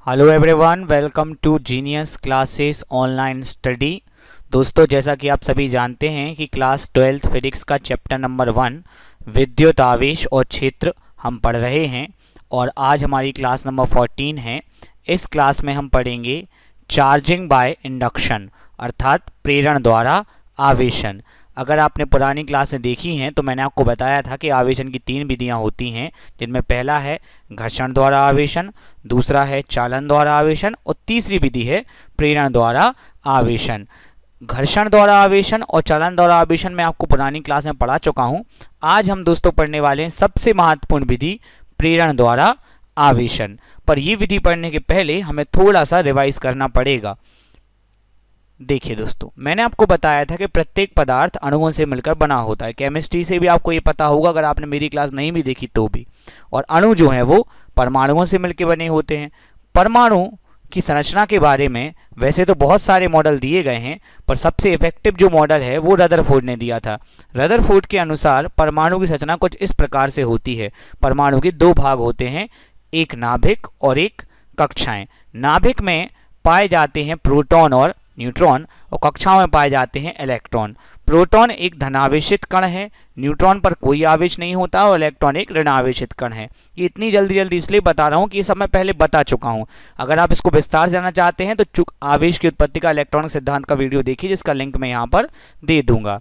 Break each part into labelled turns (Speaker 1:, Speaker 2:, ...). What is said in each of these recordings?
Speaker 1: Hello everyone, welcome to genius classes online study. दोस्तों, जैसा कि आप सभी जानते हैं कि क्लास 12th फिजिक्स का चैप्टर नंबर 1 विद्युत आवेश और क्षेत्र हम पढ़ रहे हैं और आज हमारी क्लास नंबर 14 है। इस क्लास में हम पढ़ेंगे चार्जिंग बाय इंडक्शन अर्थात प्रेरण द्वारा आवेशन। अगर आपने पुरानी क्लासें देखी हैं तो मैंने आपको बताया था कि आवेशन की 3 विधियां होती हैं, जिनमें पहला है घर्षण द्वारा आवेशन, दूसरा है चालन द्वारा आवेशन और तीसरी विधि है प्रेरण द्वारा आवेशन। घर्षण द्वारा आवेशन और चालन द्वारा आवेशन मैं आपको पुरानी क्लास में पढ़ा चुका हूं। आज हम दोस्तों पढ़ने वाले हैं सबसे महत्वपूर्ण विधि प्रेरण द्वारा आवेशन। पर यह विधि पढ़ने के पहले हमें थोड़ा सा रिवाइज करना पड़ेगा। देखिए दोस्तों, मैंने आपको बताया था कि प्रत्येक पदार्थ अणुओं से मिलकर बना होता है। केमिस्ट्री से भी आपको ये पता होगा अगर आपने मेरी क्लास नहीं भी देखी तो भी। और अणु जो हैं वो परमाणुओं से मिलकर बने होते हैं। परमाणु की संरचना के बारे में वैसे तो बहुत सारे मॉडल दिए गए हैं, पर सबसे इफेक्टिव जो मॉडल है वो रदरफोर्ड ने दिया था। रदरफोर्ड के अनुसार परमाणु की संरचना कुछ इस प्रकार से होती है। परमाणु के 2 भाग होते हैं, एक नाभिक और एक कक्षाएं। नाभिक में पाए जाते हैं प्रोटॉन और न्यूट्रॉन और कक्षाओं में पाए जाते हैं इलेक्ट्रॉन। प्रोटॉन एक धनावेशित कण है, न्यूट्रॉन पर कोई आवेश नहीं होता और इलेक्ट्रॉन एक ऋणावेशित कण है। ये इतनी जल्दी इसलिए बता रहा हूँ कि ये सब मैं पहले बता चुका हूँ। अगर आप इसको विस्तार से जानना चाहते हैं तो आवेश की उत्पत्ति का इलेक्ट्रॉनिक सिद्धांत का वीडियो देखिए, जिसका लिंक मैं यहाँ पर दे दूंगा।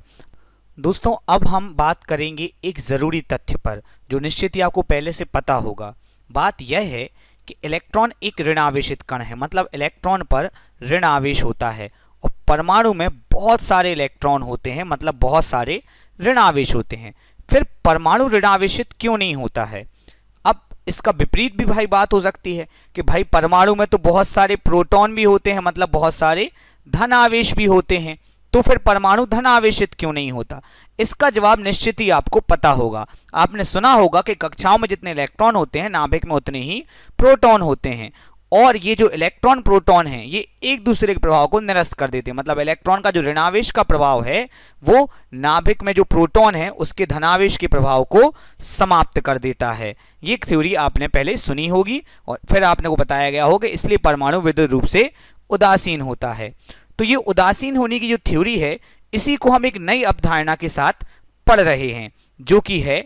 Speaker 1: दोस्तों, अब हम बात करेंगे एक ज़रूरी तथ्य पर जो निश्चित ही आपको पहले से पता होगा। बात यह है कि इलेक्ट्रॉन एक ऋण आवेशित कण है, मतलब इलेक्ट्रॉन पर ऋण आवेश होता है और परमाणु में बहुत सारे इलेक्ट्रॉन होते हैं, मतलब बहुत सारे ऋण आवेश होते हैं। फिर परमाणु ऋण आवेशित क्यों नहीं होता है? अब इसका विपरीत भी भाई बात हो सकती है कि भाई परमाणु में तो बहुत सारे प्रोटॉन भी होते हैं, मतलब बहुत सारे धन आवेश भी होते हैं, तो फिर परमाणु धन आवेशित क्यों नहीं होता? इसका जवाब निश्चित ही आपको पता होगा। आपने सुना होगा कि कक्षाओं में जितने इलेक्ट्रॉन होते हैं नाभिक में उतने ही प्रोटॉन होते हैं, और ये जो इलेक्ट्रॉन प्रोटॉन हैं ये एक दूसरे के प्रभाव को निरस्त कर देते हैं। मतलब इलेक्ट्रॉन का जो ऋणावेश का प्रभाव है वो नाभिक में जो प्रोटॉन है उसके धनावेश के प्रभाव को समाप्त कर देता है। ये थ्योरी आपने पहले सुनी होगी और फिर आपने को बताया गया होगा, इसलिए परमाणु विद्युत रूप से उदासीन होता है। तो ये उदासीन होने की जो थ्योरी है, इसी को हम एक नई अवधारणा के साथ पढ़ रहे हैं, जो कि है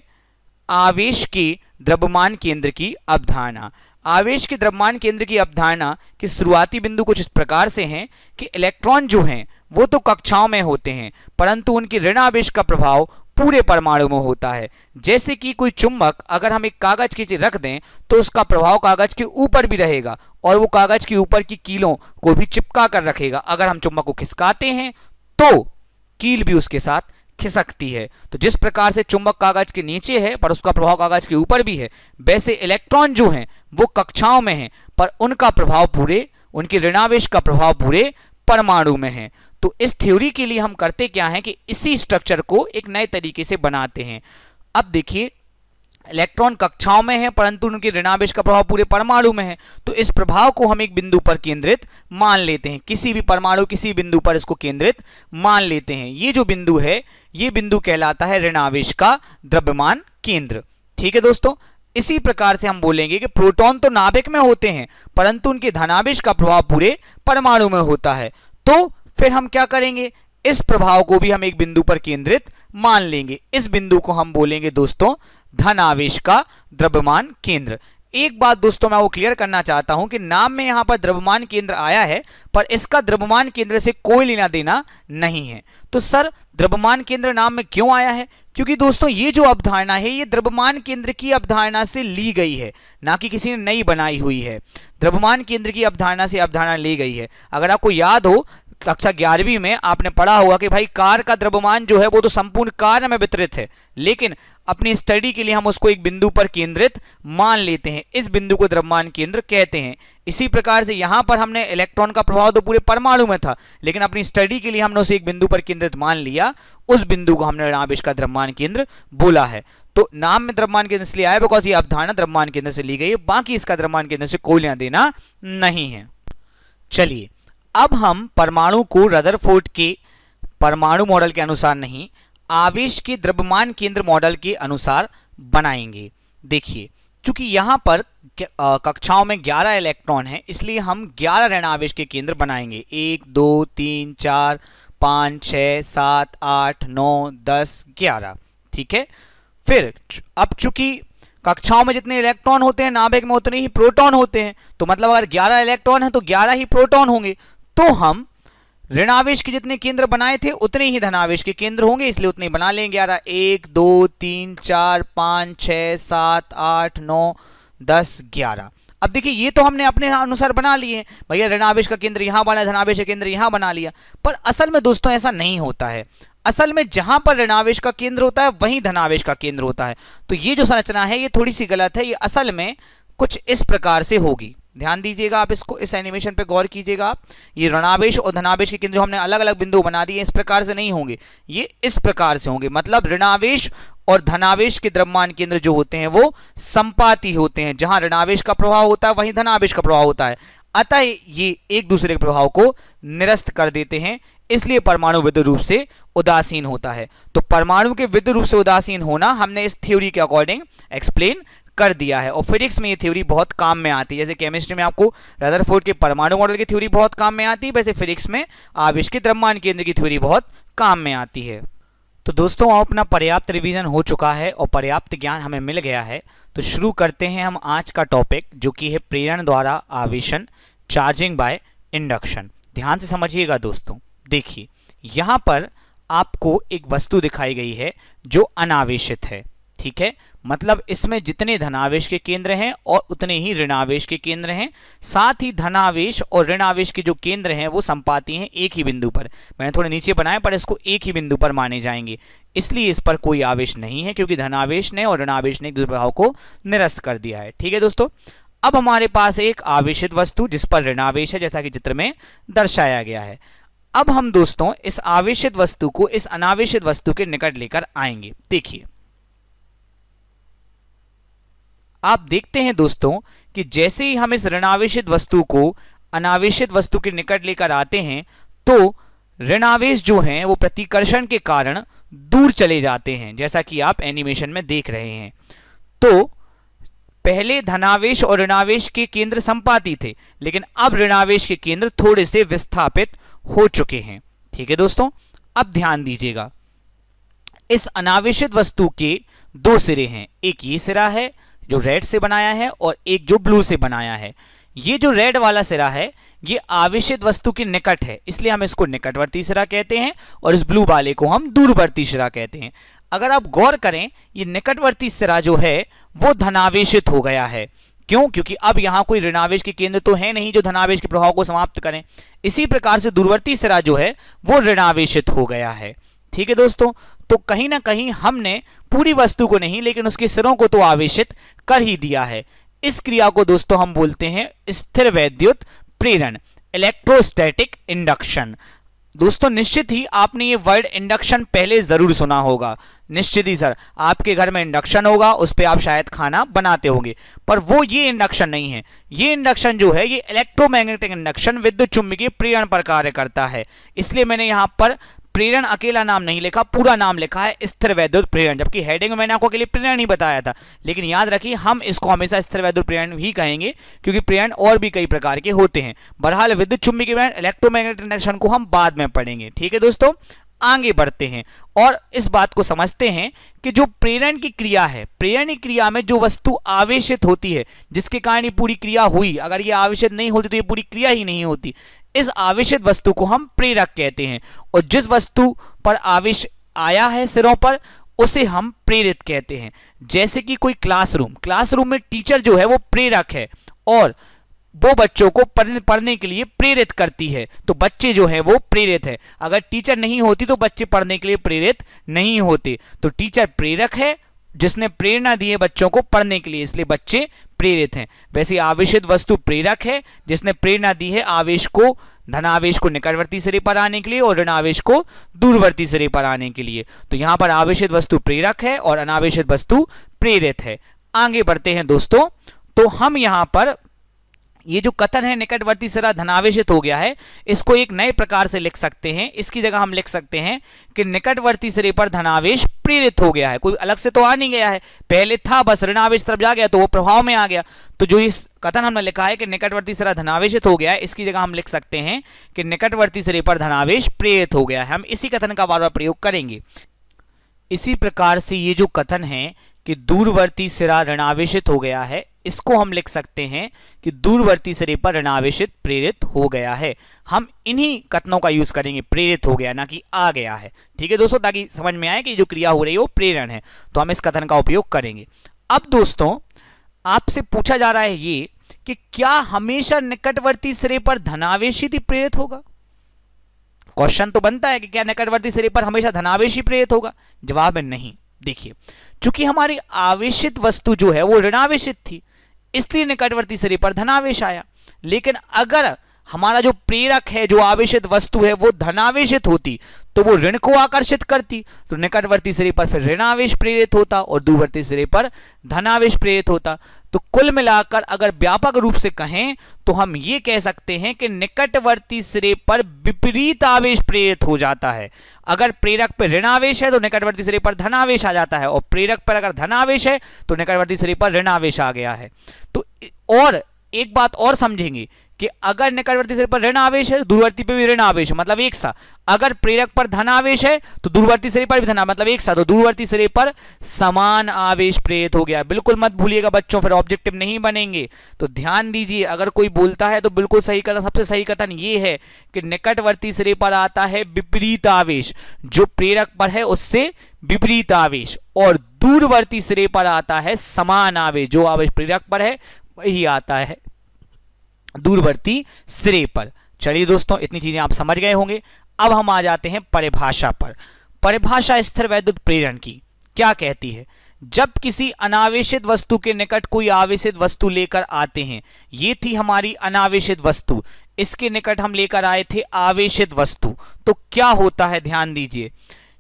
Speaker 1: आवेश के द्रव्यमान केंद्र की अवधारणा। आवेश के द्रव्यमान केंद्र की अवधारणा के शुरुआती बिंदु कुछ इस प्रकार से हैं कि इलेक्ट्रॉन जो हैं वो तो कक्षाओं में होते हैं, परंतु उनके ऋण आवेश का प्रभाव पूरे परमाणु में होता है। जैसे कि कोई चुंबक अगर हम एक कागज की रख दें तो उसका प्रभाव कागज के ऊपर भी रहेगा और वो कागज के ऊपर की कीलों को भी चिपका कर रखेगा। अगर हम चुंबक को खिसकाते हैं तो कील भी उसके साथ खिसकती है। तो जिस प्रकार से चुंबक कागज के नीचे है पर उसका प्रभाव कागज के ऊपर भी है, वैसे इलेक्ट्रॉन जो हैं वो कक्षाओं में हैं पर उनका प्रभाव पूरे, उनके ऋणावेश का प्रभाव पूरे परमाणु में है। तो इस थ्योरी के लिए हम करते क्या है कि इसी स्ट्रक्चर को एक नए तरीके से बनाते हैं। अब देखिए, इलेक्ट्रॉन कक्षाओं में है परंतु उनके ऋणावेश का प्रभाव पूरे परमाणु में है, तो इस प्रभाव को हम एक बिंदु पर केंद्रित मान लेते हैं। किसी भी परमाणु किसी बिंदु पर इसको केंद्रित मान लेते हैं। ये जो बिंदु है ये बिंदु कहलाता है ऋणावेश का द्रव्यमान केंद्र। ठीक है दोस्तों, इसी प्रकार से हम बोलेंगे कि प्रोटॉन तो नाभिक में होते हैं परंतु उनके धनावेश का प्रभाव पूरे परमाणु में होता है। तो फिर हम क्या करेंगे, इस प्रभाव को भी हम एक बिंदु पर केंद्रित मान लेंगे। इस बिंदु को हम बोलेंगे दोस्तों धन आवेश का द्रव्यमान केंद्र। एक बात दोस्तों मैं वो क्लियर करना चाहता हूं कि नाम में यहां पर द्रव्यमान केंद्र आया है पर इसका द्रव्यमान केंद्र से कोई लेना देना नहीं है। तो सर द्रव्यमान केंद्र नाम में क्यों आया है? क्योंकि दोस्तों ये जो अवधारणा है ये द्रव्यमान केंद्र की अवधारणा से ली गई है, ना कि किसी ने नई बनाई हुई है। द्रव्यमान केंद्र की अवधारणा से अवधारणा ली गई है। अगर आपको याद हो कक्षा 11वीं में आपने पढ़ा होगा कि भाई कार का द्रव्यमान जो है वो तो संपूर्ण कार में वितरित है, लेकिन अपनी स्टडी के लिए हम उसको एक बिंदु पर केंद्रित मान लेते हैं। इस बिंदु को द्रव्यमान केंद्र कहते हैं। इसी प्रकार से यहां पर हमने इलेक्ट्रॉन का प्रभाव तो पूरे परमाणु में था, लेकिन अपनी स्टडी के लिए हमने उसे एक बिंदु पर केंद्रित मान लिया। उस बिंदु को हमने ऋणावेश का द्रव्यमान केंद्र बोला है। तो नाम में द्रव्यमान केंद्र इसलिए आया बिकॉज ये अवधारणा द्रव्यमान केंद्र से ली गई है, बाकी इसका द्रव्यमान केंद्र से कोई लेना देना नहीं है। चलिए, अब हम परमाणु को रदरफोर्ड के परमाणु मॉडल के अनुसार नहीं, आवेश के द्रव्यमान केंद्र मॉडल के अनुसार बनाएंगे। देखिए, चूंकि यहाँ पर कक्षाओं में 11 इलेक्ट्रॉन है, इसलिए हम 11 ऋणावेश के केंद्र बनाएंगे। 1 2 3 4 5 6 7 8 9 10 11। ठीक है। फिर अब चूंकि कक्षाओं में जितने इलेक्ट्रॉन होते हैं नाभिक में उतने ही प्रोटॉन होते हैं, तो मतलब अगर 11 इलेक्ट्रॉन है तो 11 ही प्रोटॉन होंगे। तो हम ऋणावेश के जितने केंद्र बनाए थे उतने ही धनावेश के केंद्र होंगे, इसलिए उतने बना लेंगे 11। 1 2 3 4 5 6 7 8 9 10 11। अब देखिए ये तो हमने अपने अनुसार बना लिए, भैया ऋणावेश का केंद्र यहां बना, धनावेश का केंद्र यहां बना लिया। पर असल में दोस्तों ऐसा नहीं होता है। असल में जहां पर ऋणावेश का केंद्र होता है वहीं धनावेश का केंद्र होता है। तो ये जो संरचना है ये थोड़ी सी गलत है। ये असल में कुछ इस प्रकार से होगी। ध्यान दीजिएगा आप, इसको इस एनिमेशन पे गौर कीजिएगा आप। ये ऋणावेश और धनावेश के केंद्र हमने अलग अलग बिंदु बना दिए, इस प्रकार से नहीं होंगे, ये इस प्रकार से होंगे। मतलब ऋणावेश और धनावेश के द्रव्यमान केंद्र जो होते हैं वो संपाती होते हैं। जहां ऋणावेश का प्रभाव होता है वहीं धनावेश का प्रभाव होता है। अतः ये एक दूसरे के प्रभाव को निरस्त कर देते हैं, इसलिए परमाणु विद्युत रूप से उदासीन होता है। तो परमाणु के विद्युत रूप से उदासीन होना हमने इस थ्योरी के अकॉर्डिंग एक्सप्लेन कर दिया है। और फिजिक्स में ये थ्योरी बहुत काम में आती है। जैसे केमिस्ट्री में आपको रदरफोर्ड के परमाणु मॉडल की थ्योरी बहुत काम में आती है, वैसे फिजिक्स में आवेश के द्रव्यमान केंद्र की थ्योरी बहुत काम में आती है। तो दोस्तों अपना पर्याप्त रिवीजन हो चुका है और पर्याप्त ज्ञान हमें मिल गया है। तो शुरू करते हैं हम आज का टॉपिक, जो कि है प्रेरण द्वारा आवेशन, चार्जिंग बाय इंडक्शन। ध्यान से समझिएगा दोस्तों। देखिए यहां पर आपको एक वस्तु दिखाई गई है जो अनावेशित है। ठीक है, मतलब इसमें जितने धनावेश के केंद्र हैं और उतने ही ऋणावेश के केंद्र हैं। साथ ही धनावेश और ऋणावेश के जो केंद्र हैं वो संपाती हैं एक ही बिंदु पर। मैंने थोड़े नीचे बनाया पर इसको एक ही बिंदु पर माने जाएंगे, इसलिए इस पर कोई आवेश नहीं है, क्योंकि धनावेश ने और ऋणावेश ने एक दूसरे प्रभाव को निरस्त कर दिया है। ठीक है दोस्तों, अब हमारे पास एक आवेशित वस्तु जिस पर ऋणावेश है, जैसा कि चित्र में दर्शाया गया है। अब हम दोस्तों इस आवेशित वस्तु को इस अनावेशित वस्तु के निकट लेकर आएंगे। देखिए आप देखते हैं दोस्तों कि जैसे ही हम इस ऋणावेशित वस्तु को अनावेशित वस्तु के निकट लेकर आते हैं तो ऋणावेश जो हैं वो प्रतिकर्षण के कारण दूर चले जाते हैं, जैसा कि आप एनिमेशन में देख रहे हैं। तो पहले धनावेश और ऋणावेश के केंद्र संपाती थे, लेकिन अब ऋणावेश के केंद्र थोड़े से विस्थापित हो चुके हैं। ठीक है दोस्तों, अब ध्यान दीजिएगा। इस अनावेशित वस्तु के दो सिरे हैं, एक ये सिरा है जो रेड से बनाया है और एक जो ब्लू से बनाया है। ये जो रेड वाला सिरा है ये आवेशित वस्तु के निकट है, इसलिए हम इसको निकटवर्ती सिरा कहते हैं, और इस ब्लू वाले को हम दूरवर्ती सिरा कहते हैं। अगर आप गौर करें, ये निकटवर्ती सिरा जो है वो धनावेशित हो गया है। क्यों? क्योंकि अब यहां कोई ऋणावेश के केंद्र तो है नहीं जो धनावेश के प्रभाव को समाप्त करें। इसी प्रकार से दूरवर्ती सिरा जो है वो ऋणावेशित हो गया है। ठीक है दोस्तों, तो कहीं ना कहीं हमने पूरी वस्तु को नहीं लेकिन उसके सिरों को तो आवेशित कर ही दिया है। इस क्रिया को दोस्तों हम बोलते हैं स्थिर वैद्युत प्रेरण, इलेक्ट्रोस्टैटिक इंडक्शन। दोस्तों निश्चित ही आपने ये वर्ड इंडक्शन पहले जरूर सुना होगा, निश्चित ही सर आपके घर में इंडक्शन होगा, उस पर आप शायद खाना बनाते होंगे, पर वो ये इंडक्शन नहीं है। ये इंडक्शन जो है ये इलेक्ट्रोमैग्नेटिक इंडक्शन, विद्युत चुम्बकीय प्रेरण पर कार्य करता है। इसलिए मैंने यहाँ पर प्रेरण अकेला नाम नहीं लिखा, पूरा नाम लिखा है स्थिर वैद्युत प्रेरण, जबकि हेडिंग में मैंने आपको अकेले प्रेरण ही बताया था। लेकिन याद रखिए हम इसको हमेशा स्थिर वैद्युत प्रेरण ही कहेंगे, क्योंकि प्रेरण और भी कई प्रकार के होते हैं। बहरहाल विद्युत चुम्बकीय प्रेरण, इलेक्ट्रोमैग्नेटिक इंडक्शन को हम बाद में पढ़ेंगे। ठीक है दोस्तों, आगे बढ़ते हैं और इस बात को समझते हैं कि जो प्रेरण की क्रिया है, प्रेरण की क्रिया में जो वस्तु आवेशित होती है, जिसके कारण ये पूरी क्रिया हुई, अगर ये आवेशित नहीं होती तो ये पूरी क्रिया ही नहीं होती। इस आवेशित वस्तु को हम प्रेरक कहते हैं, और जिस वस्तु पर आवेश आया है सिरों पर उसे हम प्रेरित कहते हैं। जैसे कि कोई क्लासरूम में टीचर जो है वो प्रेरक है और वो बच्चों को पढ़ने के लिए प्रेरित करती है, तो बच्चे जो हैं वो प्रेरित है। अगर टीचर नहीं होती तो बच्चे पढ़ने के लिए प्रेरित नहीं होते। तो टीचर प्रेरक है जिसने प्रेरणा दी है बच्चों को पढ़ने के लिए, इसलिए बच्चे प्रेरित हैं। वैसे आवेशित वस्तु प्रेरक है जिसने प्रेरणा दी है आवेश को, धनावेश को निकटवर्ती सिरे पर आने के लिए और ऋणावेश को दूरवर्ती सिरे पर आने के लिए। तो यहां पर आवेशित वस्तु प्रेरक है और अनावेशित वस्तु प्रेरित है। आगे बढ़ते हैं दोस्तों, तो हम यहां पर ये जो कथन है निकटवर्ती सिरा धनावेशित हो गया है, इसको एक नए प्रकार से लिख सकते हैं। इसकी जगह हम लिख सकते हैं कि निकटवर्ती सिरे पर धनावेश प्रेरित हो गया है। कोई अलग से तो आ नहीं गया है, पहले था बस ऋणावेश तरफ जा गया तो वो प्रभाव में आ गया। तो जो इस कथन हमने लिखा है कि निकटवर्ती सिरा धनावेशित हो गया है, इसकी जगह हम लिख सकते हैं कि निकटवर्ती सिरे पर धनावेश प्रेरित हो गया है। हम इसी कथन का बार बार प्रयोग करेंगे। इसी प्रकार से ये जो कथन है कि दूरवर्ती सिरा ऋणावेशित हो गया है, इसको हम लिख सकते हैं कि दूरवर्ती सिरे पर ऋणावेशित प्रेरित हो गया है। हम इन्हीं कथनों का यूज करेंगे, प्रेरित हो गया ना कि आ गया है। ठीक है दोस्तों, ताकि समझ में आए कि जो क्रिया हो रही है वो प्रेरण है, तो हम इस कथन का उपयोग करेंगे। अब दोस्तों आपसे पूछा जा रहा है ये कि क्या हमेशा निकटवर्ती सिरे पर धनावेश ही प्रेरित होगा? क्वेश्चन तो बनता है कि क्या निकटवर्ती सिरे पर हमेशा धनावेश ही प्रेरित होगा? जवाब है नहीं। देखिए, चूंकि हमारी आवेशित वस्तु जो है वो ऋणावेशित थी, इसलिए निकटवर्ती सिरे पर धनावेश आया। लेकिन अगर हमारा जो प्रेरक है, जो आवेशित वस्तु है, वो धनावेशित होती तो वो ऋण को आकर्षित करती, तो निकटवर्ती सिरे पर फिर ऋणावेश प्रेरित होता और दूरवर्ती सिरे पर धनावेश प्रेरित होता। तो कुल मिलाकर अगर व्यापक रूप से कहें तो हम ये कह सकते हैं कि निकटवर्ती सिरे पर विपरीत आवेश प्रेरित हो जाता है। अगर प्रेरक पर ऋणावेश है तो निकटवर्ती सिरे पर धनावेश आ जाता है, और प्रेरक पर अगर धनावेश है तो निकटवर्ती सिरे पर ऋणावेश आ गया है। तो और एक बात और समझेंगे कि अगर निकटवर्ती सिरे पर ऋण आवेश है तो दूरवर्ती पे भी ऋण आवेश है, मतलब एक सा। अगर प्रेरक पर धन आवेश है तो दूरवर्ती सिरे पर भी धन, मतलब एक सा। तो दूरवर्ती सिरे पर समान आवेश प्रेरित हो गया। बिल्कुल मत भूलिएगा बच्चों, फिर ऑब्जेक्टिव नहीं बनेंगे। तो ध्यान दीजिए, अगर कोई बोलता है तो बिल्कुल सही कथन, सबसे सही कथन ये है कि निकटवर्ती सिरे पर आता है विपरीत आवेश, जो प्रेरक पर है उससे विपरीत आवेश, और दूरवर्ती सिरे पर आता है समान आवेश, जो आवेश प्रेरक पर है वही आता है दूरवर्ती सिरे पर। चलिए दोस्तों, इतनी चीजें आप समझ गए होंगे। अब हम आ जाते हैं परिभाषा पर। परिभाषा स्थिर वैद्युत प्रेरण की क्या कहती है? जब किसी अनावेशित वस्तु के निकट कोई आवेशित वस्तु लेकर आते हैं, ये थी हमारी अनावेशित वस्तु, इसके निकट हम लेकर आए थे आवेशित वस्तु, तो क्या होता है ध्यान दीजिए।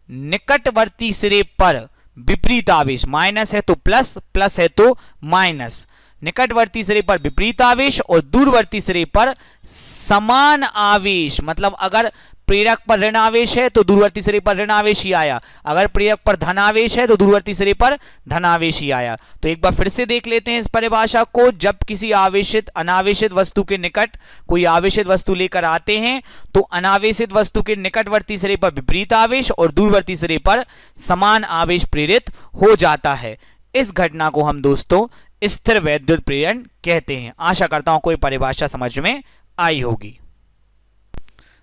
Speaker 1: निकटवर्ती सिरे पर विपरीत आवेश, माइनस है तो प्लस, प्लस है तो माइनस। निकटवर्ती सिरे पर विपरीत आवेश और दूरवर्ती सिरे पर समान आवेश, मतलब अगर प्रेरक पर ऋण आवेश है तो दूरवर्ती सिरे पर ऋण आवेश ही आया, अगर प्रेरक पर धनावेश है तो दूरवर्ती सिरे पर धनावेश ही आया। तो एक बार फिर से देख लेते हैं इस परिभाषा को। जब किसी आवेशित अनावेशित वस्तु के निकट कोई आवेशित वस्तु लेकर आते हैं तो अनावेशित वस्तु के निकटवर्ती सिरे पर विपरीत आवेश और दूरवर्ती सिरे पर समान आवेश प्रेरित हो जाता है। इस घटना को हम दोस्तों स्थिर वैद्युत प्रेरण कहते हैं। आशा करता हूं कोई परिभाषा समझ में आई होगी।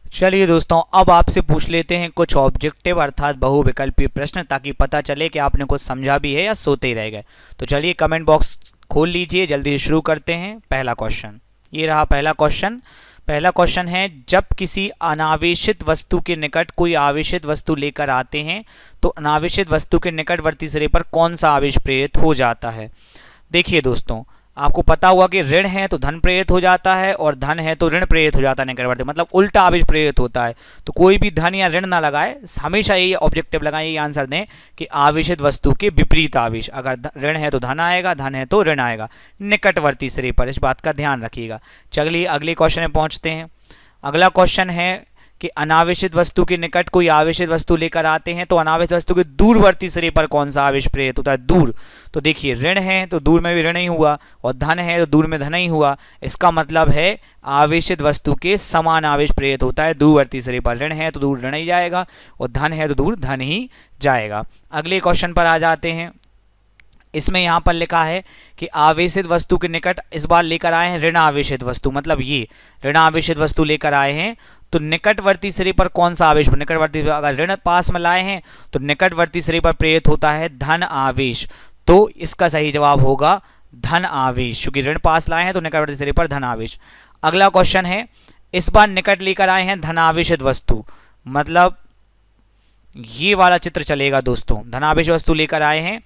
Speaker 1: चलिए दोस्तों, अब आपसे पूछ लेते हैं कुछ ऑब्जेक्टिव अर्थात बहुविकल्पीय प्रश्न, ताकि पता चले कि आपने कुछ समझा भी है या सोते ही रह गए। तो चलिए कमेंट बॉक्स खोल लीजिए, जल्दी शुरू करते हैं। पहला क्वेश्चन ये रहा। पहला क्वेश्चन है, जब किसी अनावेशित वस्तु के निकट कोई आवेशित वस्तु लेकर आते हैं तो अनावेशित वस्तु के निकटवर्ती सिरे पर कौन सा आवेश प्रेरित हो जाता है? देखिए दोस्तों, आपको पता हुआ कि ऋण है तो धन प्रेरित हो जाता है और धन है तो ऋण प्रेरित हो जाता है निकटवर्ती, मतलब उल्टा आवेश प्रेरित होता है। तो कोई भी धन या ऋण ना लगाए, हमेशा यही ऑब्जेक्टिव लगाएं, यही आंसर दें कि आवेशित वस्तु के विपरीत आवेश, अगर ऋण है तो धन आएगा, धन है तो ऋण आएगा निकटवर्ती सिरे पर। इस बात का ध्यान रखिएगा। चलिए अगले क्वेश्चन में पहुंचते हैं। अगला क्वेश्चन है कि अनावेशित वस्तु के निकट कोई आवेशित वस्तु लेकर आते हैं तो अनावेशित वस्तु के दूरवर्ती सिरे पर कौन सा आवेश प्रेरित होता है? दूर। तो देखिए, ऋण है तो दूर में भी ऋण ही हुआ और धन है तो दूर में धन ही हुआ। इसका मतलब है आवेशित वस्तु के समान आवेश प्रेरित होता है दूरवर्ती सिरे पर। ऋण है तो दूर ऋण ही जाएगा और धन है तो दूर धन ही जाएगा। अगले क्वेश्चन पर आ जाते हैं। इसमें यहाँ पर लिखा है कि आवेशित वस्तु के निकट इस बार लेकर आए हैं ऋण आवेशित वस्तु, मतलब ये ऋण आवेशित वस्तु लेकर आए हैं तो निकटवर्ती सिरे पर कौन सा आवेश? निकटवर्ती, अगर ऋण पास में लाए हैं तो निकटवर्ती सिरे पर प्रेरित होता है धन आवेश। तो इसका सही जवाब होगा धन आवेश, क्योंकि ऋण पास लाए हैं तो निकटवर्ती सिरे पर धन आवेश। अगला क्वेश्चन है, इस बार निकट लेकर आए हैं धनावेशित वस्तु, मतलब ये वाला चित्र चलेगा दोस्तों। धनावेशित वस्तु लेकर आए हैं,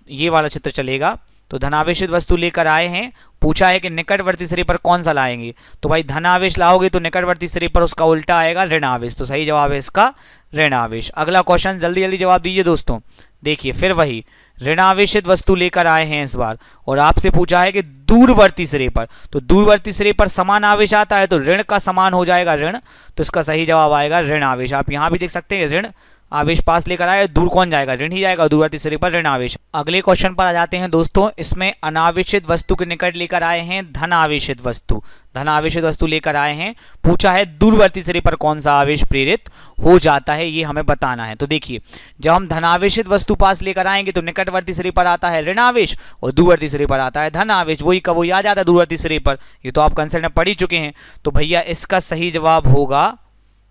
Speaker 1: ये वाला चित्र चलेगा। तो धनावेशित वस्तु लेकर आए हैं, पूछा है कि निकटवर्ती सिरे पर कौन सा लाएंगे? तो भाई धनावेश लाओगे तो निकटवर्ती सिरे पर उसका उल्टा आएगा ऋण आवेश, तो सही जवाब है इसका ऋण आवेश। अगला क्वेश्चन, जल्दी जल्दी जवाब दीजिए दोस्तों। देखिए फिर वही ऋण आवेशित वस्तु लेकर आए हैं इस बार, और आपसे पूछा है कि दूरवर्ती सिरे पर, तो दूरवर्ती सिरे पर समान आवेश आता है तो ऋण का समान हो जाएगा ऋण, तो इसका सही जवाब आएगा ऋण आवेश। आप यहां भी देख सकते हैं ऋण आवेश पास लेकर आए, दूर कौन जाएगा, ऋण ही जाएगा, दूरवर्ती सिरे पर ऋण आवेश। अगले क्वेश्चन पर आ जाते हैं दोस्तों। इसमें अनावेशित वस्तु के निकट लेकर आए हैं धन आवेशित वस्तु, धन आवेशित वस्तु लेकर आए हैं, पूछा है दूरवर्ती सिरे पर कौन सा आवेश प्रेरित हो जाता है, ये हमें बताना है। तो देखिए, जब हम धनावेशित वस्तु पास लेकर आएंगे तो निकटवर्ती सिरे पर आता है ऋण आवेश और दूरवर्ती सिरे पर आता है धन आवेश, वही का वही आ जाता है दूरवर्ती सिरे पर, ये तो आप कंसेप्ट में पढ़ ही चुके हैं। तो भैया इसका सही जवाब होगा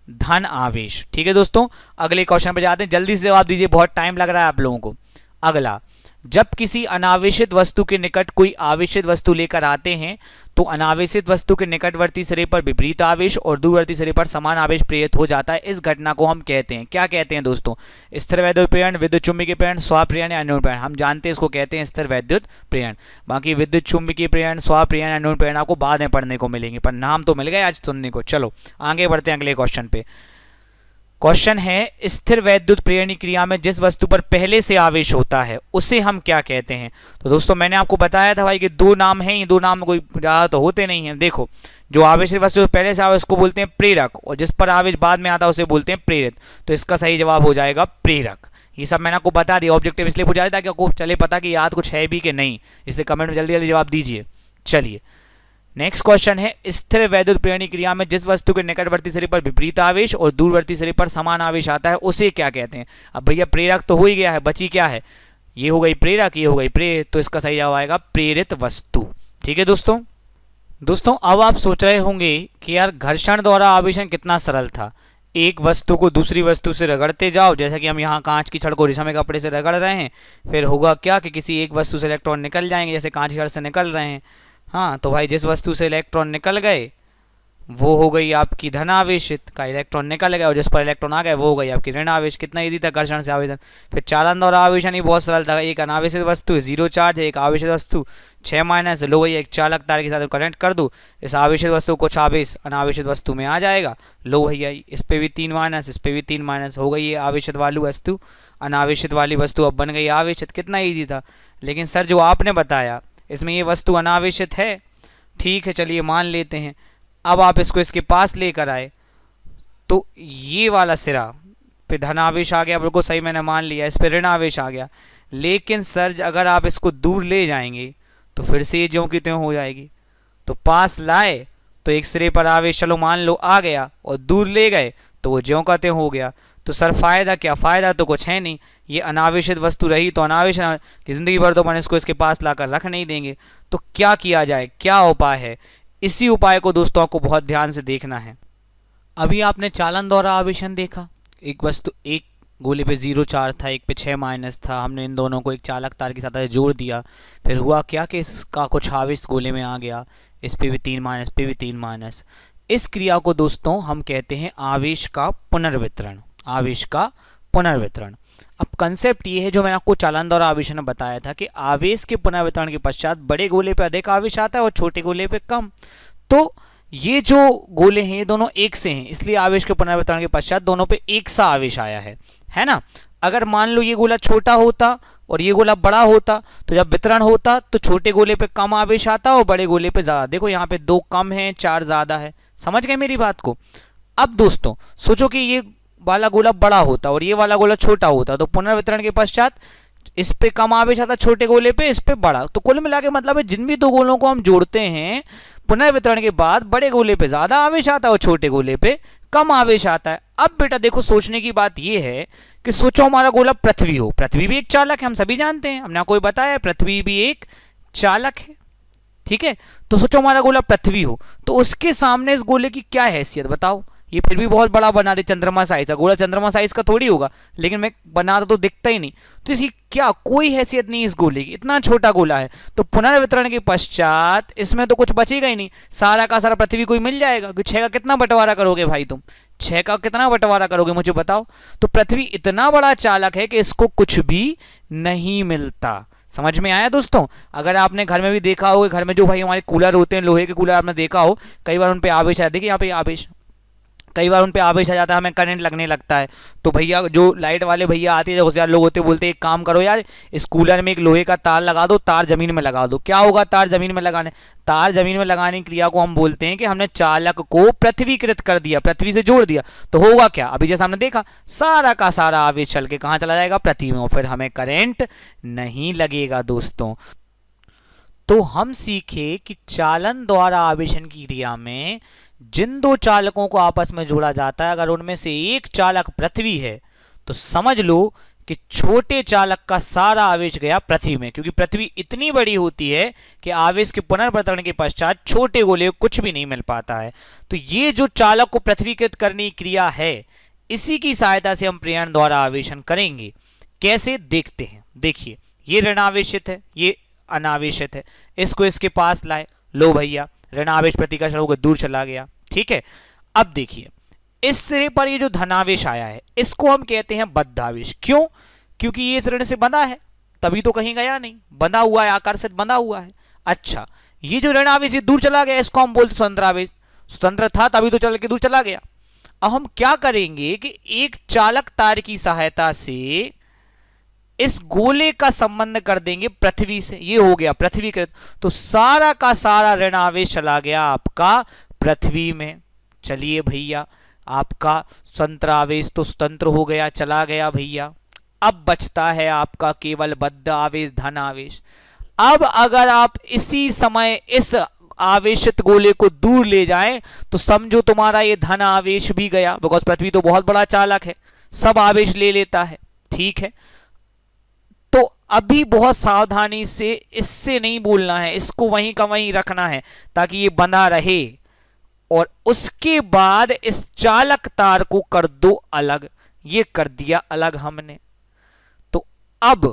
Speaker 1: धन आवेश। ठीक है दोस्तों, अगले क्वेश्चन पर जाते हैं, जल्दी से जवाब दीजिए, बहुत टाइम लग रहा है आप लोगों को। अगला, जब किसी अनावेशित वस्तु के निकट कोई आवेशित वस्तु लेकर आते हैं तो अनावेशित वस्तु के निकटवर्ती सिरे पर विपरीत आवेश और दूरवर्ती सिरे पर समान आवेश प्रेरित हो जाता है। इस घटना को हम कहते हैं, क्या कहते हैं दोस्तों? स्थिर वैद्युत प्रेरण, विद्युत चुंबकीय प्रेरण, स्वाप्रेरण या अन्योन्य प्रेरण। हम जानते हैं इसको कहते हैं स्थिर वैद्युत प्रेरण। बाकी विद्युत चुंबकीय प्रेरण, स्वाप्रेरण, अन्योन्य प्रेरण आपको बाद में पढ़ने को मिलेंगे, पर नाम तो मिल गए आज सुनने को। चलो आगे बढ़ते हैं अगले क्वेश्चन पे। क्वेश्चन है, स्थिर वैद्युत प्रेरणी क्रिया में जिस वस्तु पर पहले से आवेश होता है उसे हम क्या कहते हैं? तो दोस्तों मैंने आपको बताया था भाई कि दो नाम हैं, ये दो नाम कोई ज़्यादा तो होते नहीं हैं। देखो, जो आवेशित वस्तु पहले से आवेश उसको बोलते हैं प्रेरक, और जिस पर आवेश बाद में आता है उसे बोलते हैं प्रेरित। तो इसका सही जवाब हो जाएगा प्रेरक। ये सब मैंने आपको बता दिया, ऑब्जेक्टिव इसलिए पूछा जाता है कि आपको चले पता कि याद कुछ है भी कि नहीं, इसलिए कमेंट में जल्दी जल्दी जवाब दीजिए। चलिए नेक्स्ट क्वेश्चन है, स्थिर वैद्युत प्रेरणी क्रिया में जिस वस्तु के निकटवर्ती सिरे पर विपरीत आवेश और दूरवर्ती सिरे पर समान आवेश आता है उसे क्या कहते हैं? अब भैया प्रेरक तो हो ही गया है, बची क्या है? ये हो गई प्रेरक, ये हो गई प्रेरित, तो इसका सही जवाब आएगा प्रेरित वस्तु। ठीक है दोस्तों अब आप सोच रहे होंगे कि यार घर्षण द्वारा आवेशन कितना सरल था, एक वस्तु को दूसरी वस्तु से रगड़ते जाओ, जैसा कि हम यहाँ कांच की छड़ को रेशम के कपड़े से रगड़ रहे हैं, फिर होगा क्या कि किसी एक वस्तु से इलेक्ट्रॉन निकल जाएंगे, जैसे कांच की छड़ से निकल रहे हैं। हाँ, तो भाई जिस वस्तु से इलेक्ट्रॉन निकल गए वो हो गई आपकी धन आवेशित, का इलेक्ट्रॉन निकल गया, और जिस पर इलेक्ट्रॉन आ गए वो हो गई आपकी ऋण आवेश। कितना इजी था घर्षण से आवेदन। फिर चालन द्वारा आवेशन ही बहुत सरल था, एक अनावेशित वस्तु है 0 चार्ज है, एक आवेशित वस्तु 6 माइनस, लो भैया एक चालक तार के साथ कनेक्ट कर दो, इस आवेशित वस्तु को कुछ आवेश अनावेशित वस्तु में आ जाएगा, लो भैया इस पे भी 3 माइनस, इस पे भी 3 माइनस, हो गई ये आवेशित वाली वस्तु अनावेशित वाली वस्तु अब बन गई आवेशित। कितना ईजी था। लेकिन सर जो आपने बताया इसमें ये वस्तु अनावेशित है, ठीक है चलिए मान लेते हैं। अब आप इसको इसके पास लेकर आए तो ये वाला सिरा पे धन आवेश आ गया, बिल्कुल सही मैंने मान लिया, इस पे ऋण आवेश आ गया। लेकिन सर अगर आप इसको दूर ले जाएंगे तो फिर से ये ज्यों की त्यों हो जाएगी। तो पास लाए तो एक सिरे पर आवेश चलो मान लो आ गया, और दूर ले गए तो वो ज्यों का त्यों हो गया। तो सर फायदा क्या? फायदा तो कुछ है नहीं, ये अनावेशित वस्तु रही तो अनावेशित की जिंदगी भर तो अपन इसको इसके पास लाकर रख नहीं देंगे। तो क्या किया जाए, क्या उपाय है? इसी उपाय को दोस्तों आपको बहुत ध्यान से देखना है। अभी आपने चालन द्वारा आवेशन देखा, एक वस्तु एक गोले पे 0 चार्ज था, एक पे 6 माइनस था, हमने इन दोनों को एक चालक तार के साथ जोड़ दिया, फिर हुआ क्या कि इसका कुछ आवेश गोले में आ गया, इस पे भी 3 माइनस, पे भी 3 माइनस। इस क्रिया को दोस्तों हम कहते हैं आवेश का पुनर्वितरण, आवेश का पुनर्वितरण। अब कंसेप्ट ये है जो मैंने आपको चालन द्वारा आवेशन में बताया था कि आवेश के पुनर्वितरण के पश्चात बड़े गोले पे अधिक आवेश आता है और छोटे गोले पे कम। तो ये जो गोले हैं ये दोनों एक से हैं, इसलिए आवेश के पुनर्वितरण के पश्चात दोनों पे एक सा आवेश आया है ना। अगर मान लो ये गोला छोटा होता और ये गोला बड़ा होता तो जब वितरण होता तो छोटे गोले पे कम आवेश आता और बड़े गोले पे ज़्यादा। देखो यहाँ पे 2 कम है 4 ज़्यादा है, समझ गए मेरी बात को। अब दोस्तों सोचो कि ये वाला गोला बड़ा होता और ये वाला गोला छोटा होता, तो पुनर्वितरण के पश्चात इस पे कम आवेश आता छोटे गोले पे, इस पे बड़ा। तो कुल मिला के मतलब है जिन भी 2 गोलों को हम जोड़ते हैं पुनर्वितरण के बाद बड़े गोले पे ज्यादा आवेश आता है और छोटे गोले पे कम आवेश आता है। अब बेटा देखो सोचने की बात यह है कि सोचो हमारा गोला पृथ्वी हो, पृथ्वी भी एक चालक है, हम सभी जानते हैं, हमने आपको बताया पृथ्वी भी एक चालक है, ठीक है। तो सोचो हमारा गोला पृथ्वी हो तो उसके सामने इस गोले की क्या हैसियत बताओ। ये फिर भी बहुत बड़ा बना दे, चंद्रमा साइज का गोला, चंद्रमा साइज का थोड़ी होगा, लेकिन मैं बनाता तो दिखता ही नहीं, तो इसकी क्या कोई हैसियत नहीं इस गोले की, इतना छोटा गोला है। तो पुनर्वितरण के पश्चात इसमें तो कुछ बचेगा ही नहीं, सारा का सारा पृथ्वी को ही मिल जाएगा। 6 का कितना बंटवारा करोगे भाई तुम, 6 का कितना बंटवारा करोगे मुझे बताओ। तो पृथ्वी इतना बड़ा चालक है कि इसको कुछ भी नहीं मिलता। समझ में आया दोस्तों। अगर आपने घर में भी देखा हो, घर में जो भाई हमारे कूलर होते हैं लोहे के कूलर, आपने देखा हो कई बार उन पे आवेश है, देखिए यहाँ पे आवेश कई बार उन पे आवेश आ जाता है, हमें करंट लगने लगता है। तो भैया जो लाइट वाले भैया आते हैं, जो होशियार लोग होते हैं, बोलते हैं एक काम करो यार, इस कूलर में एक लोहे का तार लगा दो, तार जमीन में लगा दो। क्या होगा तार जमीन में लगाने? तार जमीन में लगाने की क्रिया को हम बोलते हैं कि हमने चालक को पृथ्वीकृत कर दिया, पृथ्वी से जोड़ दिया। तो होगा क्या? अभी जैसा हमने देखा, सारा का सारा आवेश चल के कहाँ चला जाएगा? पृथ्वी में, और फिर हमें करंट नहीं लगेगा दोस्तों। तो हम सीखे कि चालन द्वारा आवेशन की क्रिया में जिन दो चालकों को आपस में जोड़ा जाता है, अगर उनमें से एक चालक पृथ्वी है तो समझ लो कि छोटे चालक का सारा आवेश गया पृथ्वी में, क्योंकि पृथ्वी इतनी बड़ी होती है कि आवेश के पुनर्वितरण के पश्चात छोटे गोले को कुछ भी नहीं मिल पाता है। तो ये जो चालक को पृथ्वीकृत करने की क्रिया है, इसी की सहायता से हम प्रेरण द्वारा आवेशन करेंगे। कैसे? देखते हैं। देखिए, ये ऋणावेशित है, ये अनावेशित है। इसको इसके पास लाए, लो भैया ऋणावेश प्रतिकर्षण होकर दूर चला गया। ठीक है, अब देखिए इस सिरे पर ये जो धनावेश आया है, इसको हम कहते हैं बद्धावेश। क्यों? क्योंकि ये इस ऋण से बंधा है, तभी तो कहीं गया नहीं, बंधा हुआ है, आकर्षित बंधा हुआ है। अच्छा, ये जो ऋणावेश ये दूर चला गया, इसको हम बोलते स्वतंत्रावेश। स्वतंत्र था तभी तो चल के दूर चला गया। अब हम क्या करेंगे कि एक चालक तार की सहायता से इस गोले का संबंध कर देंगे पृथ्वी से। ये हो गया पृथ्वीकृत, तो सारा का सारा ऋणावेश चला गया आपका पृथ्वी में। चलिए भैया, आपका स्वतंत्रावेश तो स्वतंत्र हो गया, चला गया भैया। अब बचता है आपका केवल बद्ध आवेश, धन आवेश। अब अगर आप इसी समय इस आवेशित गोले को दूर ले जाएं तो समझो तुम्हारा ये धन आवेश भी गया, बिकॉज पृथ्वी तो बहुत बड़ा चालक है, सब आवेश ले लेता है। ठीक है, तो अभी बहुत सावधानी से इससे नहीं बोलना है, इसको वहीं का वहीं रखना है ताकि ये बंधा रहे। और उसके बाद इस चालक तार को कर दो अलग। ये कर दिया अलग हमने। तो अब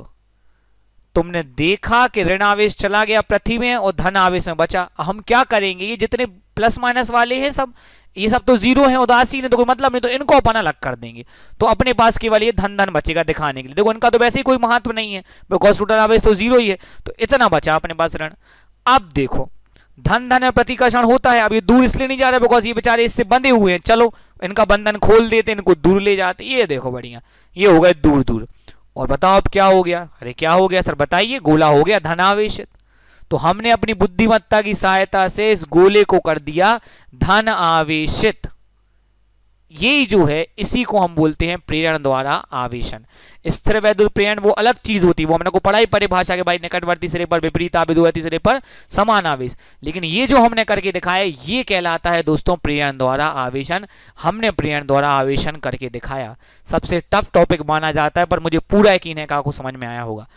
Speaker 1: तुमने देखा कि ऋणावेश चला गया पृथ्वी में और धन आवेश में बचा। हम क्या करेंगे, ये जितने प्लस माइनस वाले हैं सब, ये सब तो जीरो हैं, उदासीन है, तो कोई मतलब नहीं, तो इनको अपन अलग कर देंगे। तो अपने पास केवल ये धन धन बचेगा दिखाने के लिए। देखो इनका तो वैसे ही कोई महत्व नहीं है, बिकॉज टोटल आवेश तो जीरो ही है, तो इतना बचा अपने पास ऋण। अब देखो धन धन में प्रतिकर्षण होता है, अब ये दूर इसलिए नहीं जा रहा बिकॉज ये बेचारे इससे बंधे हुए हैं। चलो इनका बंधन खोल देते, इनको दूर ले जाते। ये देखो बढ़िया, ये हो गए दूर दूर। और बताओ अब क्या हो गया? अरे क्या हो गया सर बताइए? गोला हो गया धनावेशित। तो हमने अपनी बुद्धिमत्ता की सहायता से इस गोले को कर दिया धन आवेशित। यही जो है इसी को हम बोलते हैं प्रेरण द्वारा आवेशन। स्थिर वैद्युत प्रेरण वो अलग चीज होती है, वो हमने को पढ़ाई परिभाषा के भाई, निकटवर्ती सिरे पर विपरीत आवेश, दूरवर्ती सिरे पर समान आवेश। लेकिन ये जो हमने करके दिखाया ये कहलाता है दोस्तों प्रेरण द्वारा आवेशन। हमने प्रेरण द्वारा आवेशन करके दिखाया। सबसे टफ टॉपिक माना जाता है, पर मुझे पूरा यकीन है कि आपको समझ में आया होगा।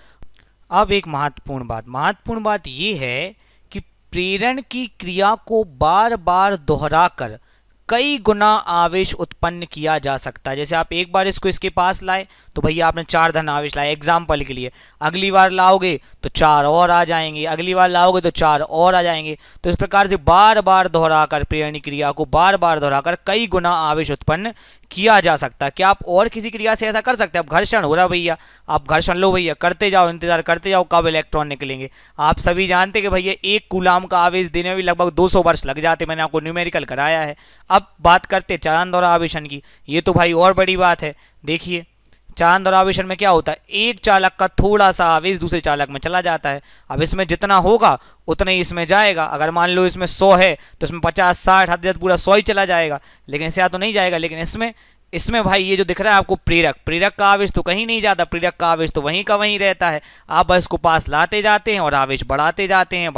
Speaker 1: अब एक महत्वपूर्ण बात ये है कि प्रेरण की क्रिया को बार बार दोहराकर कई गुना आवेश उत्पन्न किया जा सकता है। जैसे आप एक बार इसको इसके पास लाए तो भैया आपने 4 धन आवेश लाए एग्जाम्पल के लिए, अगली बार लाओगे तो 4 और आ जाएंगे, अगली बार लाओगे तो 4 और आ जाएंगे। तो इस प्रकार से बार बार दोहराकर प्रेरण क्रिया को बार बार दोहराकर कई गुना आवेश उत्पन्न किया जा सकता है। क्या आप और किसी क्रिया से ऐसा कर सकते हैं? अब घर्षण हो रहा भैया, आप घर्षण लो भैया, करते जाओ, इंतजार करते जाओ कब इलेक्ट्रॉन निकलेंगे। आप सभी जानते कि भैया 1 कूलाम का आवेश देने में भी लगभग 200 वर्ष लग जाते, मैंने आपको न्यूमेरिकल कराया है। अब बात करते चालन द्वारा आवेशन की, ये तो भाई और बड़ी बात है। देखिए चालन द्वारा आवेशन में क्या होता है, एक चालक का थोड़ा सा आवेश दूसरे चालक में चला जाता है। अब इसमें जितना होगा उतना ही इसमें जाएगा। अगर मान लो इसमें 100 है तो इसमें 50 60 हद पूरा 100 ही चला जाएगा, लेकिन इससे तो नहीं जाएगा। लेकिन इसमें भाई ये जो दिख रहा है आपको प्रेरक का आवेश तो कहीं नहीं जाता, प्रेरक का आवेश तो वहीं का वहीं रहता है। आप इसको पास लाते जाते हैं और आवेश बढ़ाते जाते हैं,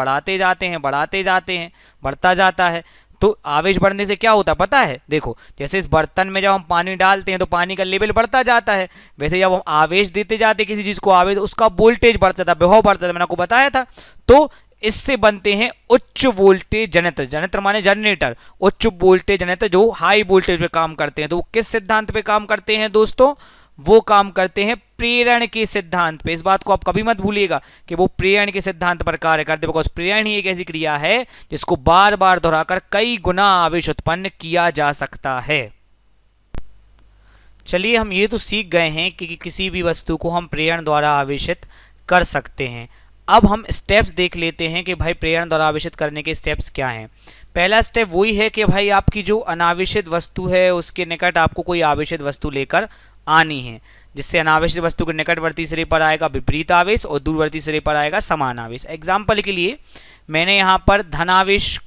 Speaker 1: बढ़ता जाता है। तो आवेश बढ़ने से क्या होता है पता है? देखो जैसे इस बर्तन में जब हम पानी डालते हैं तो पानी का लेवल बढ़ता जाता है, वैसे जब हम आवेश देते जाते हैं किसी चीज को आवेश, उसका वोल्टेज बढ़ता था, विभव बढ़ता था, मैंने आपको बताया था। तो इससे बनते हैं उच्च वोल्टेज जनरेटर, जनरेटर माने जनरेटर, उच्च वोल्टेज जनरेटर जो हाई वोल्टेज पे काम करते हैं। तो वो किस सिद्धांत पे काम करते हैं दोस्तों? वो काम करते हैं प्रेरण के सिद्धांत पे। इस बात को आप कभी मत भूलिएगा कि वो प्रेरण के सिद्धांत पर कार्य करते हैं, बिकॉज प्रेरण ही एक ऐसी क्रिया है जिसको बार बार दोहराकर कई गुना आवेश उत्पन्न किया जा सकता है। चलिए हम ये तो सीख गए हैं कि किसी भी वस्तु को हम प्रेरण द्वारा आवेशित कर सकते हैं। अब हम स्टेप्स देख लेते हैं कि भाई प्रेरण द्वारा आवेशित करने के स्टेप्स क्या हैं। पहला स्टेप वही है कि भाई आपकी जो अनावेशित वस्तु है उसके निकट आपको कोई आवेशित वस्तु लेकर आनी है, जिससे अनावेशित वस्तु के निकटवर्ती सिरे पर आएगा विपरीत आवेश और दूरवर्ती सिरे पर आएगा समान आवेश। एग्जाम्पल के लिए मैंने यहाँ पर धनावेश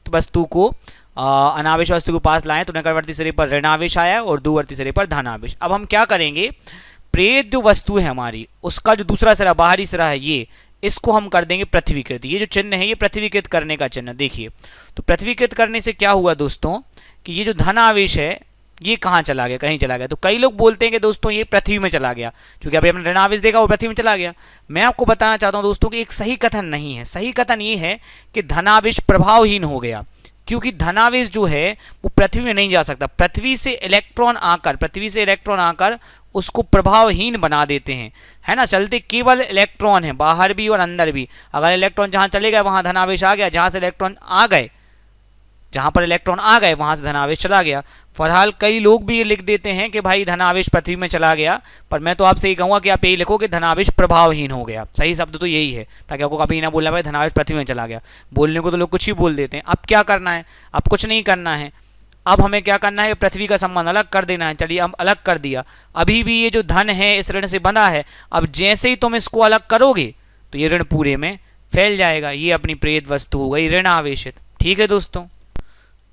Speaker 1: वस्तु को अनावेश वस्तु के पास लाएं तो निकटवर्ती सिरे पर ऋणावेश आया और दूरवर्ती सिरे पर धनावेश। अब हम क्या करेंगे, प्रेरित जो वस्तु है हमारी उसका जो दूसरा सिरा बाहरी सिरा है ये, इसको हम कर देंगे पृथ्वीकृत। ये जो चिन्ह है ये पृथ्वीकृत करने का चिन्ह। देखिए तो पृथ्वीकृत करने से क्या हुआ दोस्तों कि ये जो धनावेश है ये कहाँ चला गया, कहीं चला गया। तो कई लोग बोलते हैं कि दोस्तों ये पृथ्वी में चला गया, क्योंकि अभी हमने ऋणावेश देखा वो पृथ्वी में चला गया। मैं आपको बताना चाहता हूँ दोस्तों कि एक सही कथन नहीं है। सही कथन ये है कि धनावेश प्रभावहीन हो गया, क्योंकि धनावेश जो है वो पृथ्वी में नहीं जा सकता। पृथ्वी से इलेक्ट्रॉन आकर उसको प्रभावहीन बना देते हैं, है ना। चलते केवल इलेक्ट्रॉन है, बाहर भी और अंदर भी। अगर इलेक्ट्रॉन जहां चले गए वहां धनावेश आ गया, जहां से इलेक्ट्रॉन आ गए, जहां पर इलेक्ट्रॉन आ गए वहां से धनावेश चला गया। फिलहाल कई लोग भी ये लिख देते हैं कि भाई धनावेश पृथ्वी में चला गया, पर मैं तो आपसे ये कहूँगा कि आप यही लिखो कि धनावेश प्रभावहीन हो गया। सही शब्द तो यही है, ताकि आपको कभी ना बोलना भाई धनावेश पृथ्वी में चला गया। बोलने को तो लोग कुछ ही बोल देते हैं। अब क्या करना है, अब कुछ नहीं करना है। अब हमें क्या करना है, पृथ्वी का संबंध अलग कर देना है। चलिए हम अलग कर दिया। अभी भी ये जो धन है इस ऋण से बंधा है, अब जैसे ही तुम इसको अलग करोगे तो ये ऋण पूरे में फैल जाएगा। ये अपनी प्रेरित वस्तु हो गई ऋण आवेशित। ठीक है दोस्तों,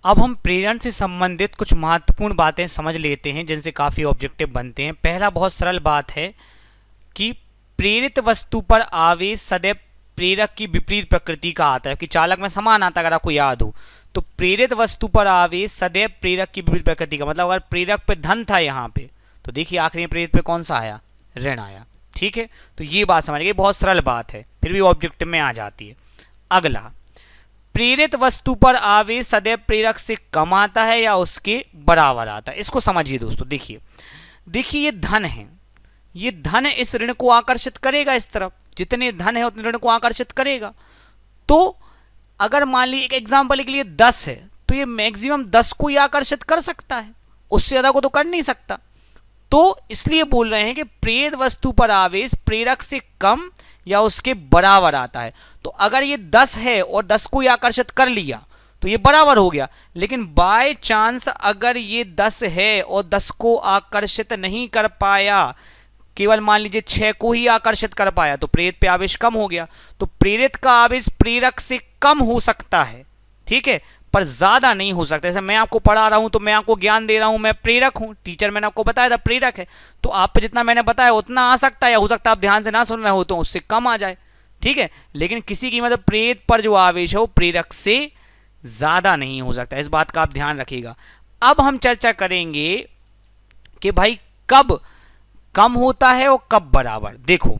Speaker 1: अब हम प्रेरण से संबंधित कुछ महत्वपूर्ण बातें समझ लेते हैं जिनसे काफ़ी ऑब्जेक्टिव बनते हैं। पहला बहुत सरल बात है कि प्रेरित वस्तु पर आवेश सदैव प्रेरक की विपरीत प्रकृति का आता है, कि चालक में समान आता है। अगर आपको याद हो तो प्रेरित वस्तु पर आवेश सदैव प्रेरक की विपरीत प्रकृति का, मतलब अगर प्रेरक पे धन था यहाँ पे तो देखिए आखिरी में प्रेरित पे कौन सा आया, ऋण आया। ठीक है, तो ये बात समझ गए, बहुत सरल बात है, फिर भी ऑब्जेक्टिव में आ जाती है। अगला, प्रेरित वस्तु पर आवेश सदैव प्रेरक से कम आता है या उसके बराबर आता है। इसको समझिए दोस्तों। देखिए ये धन है, ये धन इस ऋण को आकर्षित करेगा इस तरफ, जितने धन है उतने ऋण को आकर्षित करेगा। तो अगर मान लीजिए एक एग्जाम्पल के लिए 10 है तो ये मैक्सिमम 10 को ही आकर्षित कर सकता है, उससे ज्यादा को तो कर नहीं सकता। तो इसलिए बोल रहे हैं कि प्रेरित वस्तु पर आवेश प्रेरक से कम या उसके बराबर आता है। तो अगर ये 10 है और 10 को ही आकर्षित कर लिया तो ये बराबर हो गया। लेकिन बाय चांस अगर ये 10 है और 10 को आकर्षित नहीं कर पाया, केवल मान लीजिए 6 को ही आकर्षित कर पाया, तो प्रेरित पे आवेश कम हो गया। तो प्रेरित का आवेश प्रेरक से कम हो सकता है, ठीक है, पर ज्यादा नहीं हो सकता। जैसे मैं आपको पढ़ा रहा हूं तो मैं आपको ज्ञान दे रहा हूं, मैं प्रेरक हूं, टीचर मैंने आपको बताया था प्रेरक है, तो आप पे जितना मैंने बताया उतना आ सकता है, या हो सकता है आप ध्यान से ना सुन रहे हो तो उससे कम आ जाए। ठीक है, लेकिन किसी की मतलब प्रेरित पर जो आवेश है वो प्रेरक से ज्यादा नहीं हो सकता। इस बात का आप ध्यान रखिएगा। अब हम चर्चा करेंगे कि भाई कब कम होता है और कब बराबर। देखो,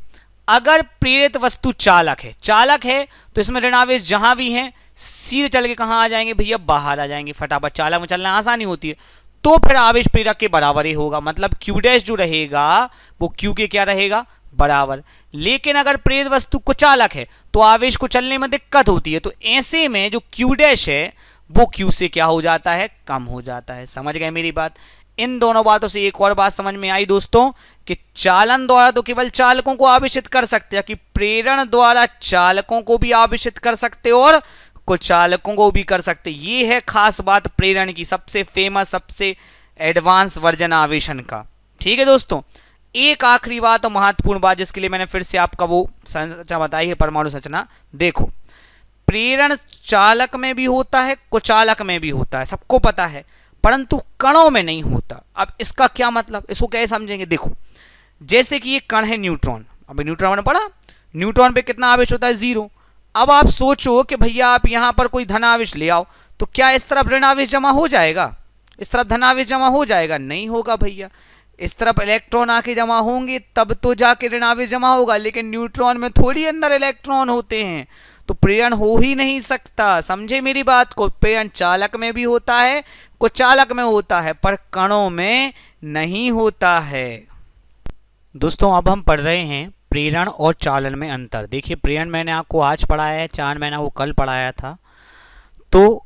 Speaker 1: अगर प्रेरित वस्तु चालक है तो इसमें ऋणावेश जहां भी है सीधे चल के कहां आ जाएंगे भैया, बाहर आ जाएंगे फटाफट। चालक में चलना आसानी होती है, तो फिर आवेश प्रेरक के बराबर ही होगा, मतलब क्यू डैश जो रहेगा वो क्यू के क्या रहेगा, बराबर। लेकिन अगर प्रेरित वस्तु कुचालक है तो आवेश को चलने में दिक्कत होती है, तो ऐसे में जो क्यू डैश है वो क्यू से क्या हो जाता है, कम हो जाता है। समझ गए मेरी बात। इन दोनों बातों से एक और बात समझ में आई दोस्तों कि चालन द्वारा तो केवल चालकों को आवेशित कर सकते हैं, कि प्रेरण द्वारा चालकों को भी आवेशित कर सकते और कुचालकों को भी कर सकते। ये है खास बात प्रेरण की, सबसे फेमस, सबसे एडवांस वर्जन आवेशन का। ठीक है दोस्तों, एक आखिरी बात और महत्वपूर्ण बात जिसके लिए मैंने फिर से आपका वो संरचना बताई है, परमाणु संरचना। देखो, प्रेरण चालक में भी होता है, कुचालक में भी होता है, सबको पता है, परंतु कणों में नहीं होता। अब इसका क्या मतलब, इसको कैसे समझेंगे। देखो, जैसे कि ये कण है न्यूट्रॉन, अब न्यूट्रॉन ने पढ़ा, न्यूट्रॉन पे कितना आवेश होता है, 0। अब आप सोचो कि भैया आप यहां पर कोई धनावेश ले आओ, तो क्या इस तरफ ऋणावेश जमा हो जाएगा, इस तरफ धनावेश जमा हो जाएगा, नहीं होगा भैया। इस तरफ इलेक्ट्रॉन आके जमा होंगे तब तो जाके ऋणावेश जमा होगा, लेकिन न्यूट्रॉन में थोड़ी अंदर इलेक्ट्रॉन होते हैं, तो प्रेरण हो ही नहीं सकता। समझे मेरी बात को। प्रेरण चालक में भी होता है, कुचालक में होता है, पर कणों में नहीं होता है। दोस्तों, अब हम पढ़ रहे हैं प्रेरण और चालन में अंतर। देखिए, प्रेरण मैंने आपको आज पढ़ाया है, चालन मैंने वो कल पढ़ाया था, तो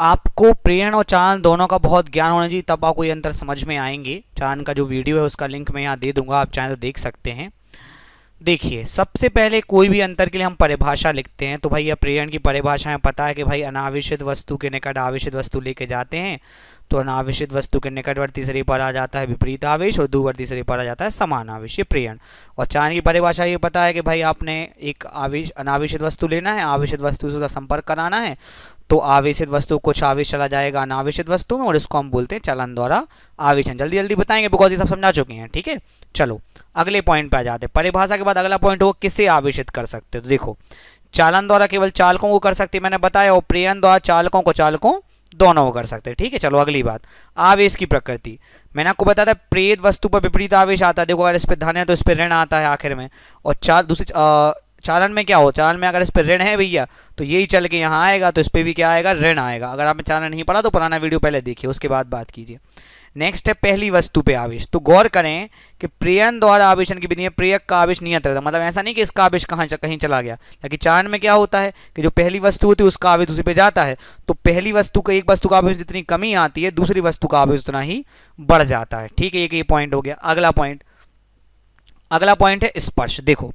Speaker 1: आपको प्रेरण और चालन दोनों का बहुत ज्ञान होना चाहिए, तब आपको ये अंतर समझ में आएंगे। चालन का जो वीडियो है उसका लिंक मैं यहाँ दे दूंगा, आप चाहें तो देख सकते हैं। देखिए सबसे पहले कोई भी अंतर के लिए हम परिभाषा लिखते हैं, तो भाई प्रेरण की परिभाषा हमें पता है कि भाई अनावेशित वस्तु के निकट आवेशित वस्तु लेके जाते हैं तो अनावेशित वस्तु के निकटवर्ती शरीर पर आ जाता है विपरीत आवेश और दूरवर्ती शरीर पर आ जाता है समान आवेश, ये प्रेरण। और चालन की परिभाषा ये पता है कि भाई आपने एक आवेश अनावेशित वस्तु लेना है, आवेशित वस्तु से उसका संपर्क कराना है, तो आवेशित वस्तु कुछ आवेश चला जाएगा अनावेशित वस्तु में और इसको हम बोलते हैं चालन द्वारा आवेशन। जल्दी जल्दी बताएंगे बिकॉज ये सब समझा चुके हैं, ठीक है। चलो अगले पॉइंट पे आ जाते हैं। परिभाषा के बाद अगला पॉइंट होगा किसे आवेशित कर सकते हैं। तो देखो चालन द्वारा केवल चालकों को कर सकते हैं मैंने बताया, और प्रेरण द्वारा चालकों को चालकों दोनों को कर सकते हैं, ठीक है। चलो अगली बात, आवेश की प्रकृति। मैंने आपको बताया था प्रेरित वस्तु पर विपरीत आवेश आता है। देखो अगर इस पर धन है तो इस पर ऋण आता है आखिर में, और दूसरी चालन में क्या हो, चालन में अगर इस पर ऋण है भैया तो यही चल के यहाँ आएगा, तो इस पर भी क्या आएगा, ऋण आएगा। अगर आपने चालन नहीं पढ़ा तो पुराना वीडियो पहले देखिए, उसके बाद बात कीजिए। नेक्स्ट है पहली वस्तु पे आवेश। तो गौर करें कि प्रेरण द्वारा आवेशन की विधि में प्रेरक का आवेश नियत रहता, मतलब ऐसा नहीं कि इसका आवेश कहीं चला गया, ताकि चालन में क्या होता है कि जो पहली वस्तु होती है उसका आवेश दूसरी पे जाता है, तो पहली वस्तु का एक वस्तु का आवेश जितनी कमी आती है दूसरी वस्तु का आवेश उतना ही बढ़ जाता है, ठीक है। ये पॉइंट हो गया। अगला पॉइंट है स्पर्श। देखो